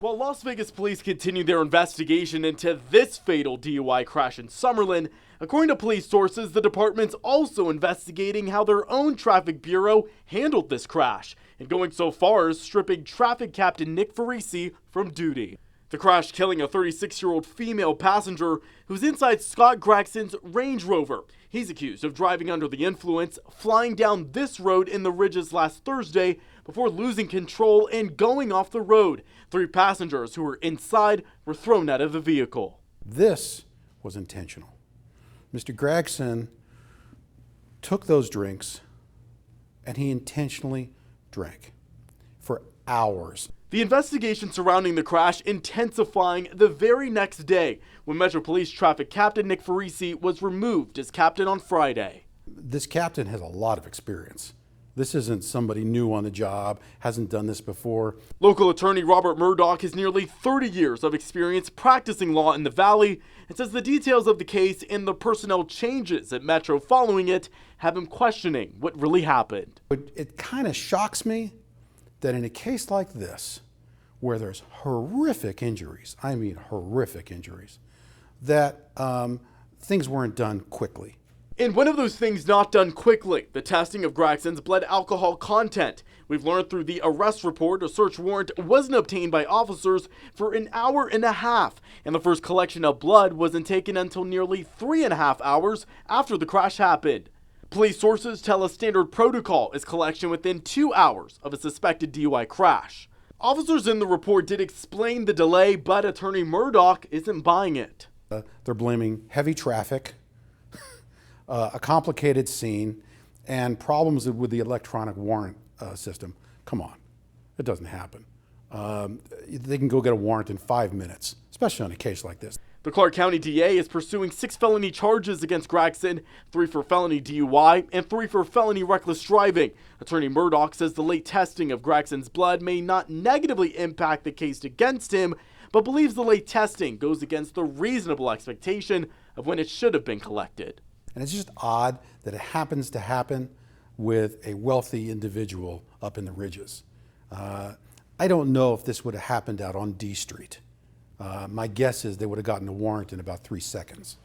While Las Vegas police continue their investigation into this fatal DUI crash in Summerlin, according to police sources, the department's also investigating how their own traffic bureau handled this crash, and going so far as stripping traffic captain Nick Farisi from duty. The crash killing a 36-year-old female passenger who's inside Scott Gregson's Range Rover. He's accused of driving under the influence, flying down this road in the Ridges last Thursday before losing control and going off the road. 3 passengers who were inside were thrown out of the vehicle. This was intentional. Mr. Gregson took those drinks and he intentionally drank for hours. The investigation surrounding the crash intensifying the very next day when Metro Police Traffic Captain Nick Farisi was removed as captain on Friday. This captain has a lot of experience. This isn't somebody new on the job, hasn't done this before. Local attorney Robert Murdoch has nearly 30 years of experience practicing law in the Valley and says the details of the case and the personnel changes at Metro following it have him questioning what really happened. It kind of shocks me that in a case like this, where there's horrific injuries, I mean horrific injuries, that things weren't done quickly. And one of those things not done quickly, the testing of Gregson's blood alcohol content. We've learned through the arrest report a search warrant wasn't obtained by officers for an hour and a half, and the first collection of blood wasn't taken until nearly 3.5 hours after the crash happened. Police sources tell us standard protocol is collection within 2 hours of a suspected DUI crash. Officers in the report did explain the delay, but attorney Murdoch isn't buying it. They're blaming heavy traffic, a complicated scene, and problems with the electronic warrant system. Come on, it doesn't happen. They can go get a warrant in 5 minutes, especially on a case like this. The Clark County DA is pursuing 6 felony charges against Gregson, 3 for felony DUI and 3 for felony reckless driving. Attorney Murdoch says the late testing of Gregson's blood may not negatively impact the case against him, but believes the late testing goes against the reasonable expectation of when it should have been collected. And it's just odd that it happens to happen with a wealthy individual up in the Ridges. I don't know if this would have happened out on D Street. My guess is they would have gotten a warrant in about 3 seconds.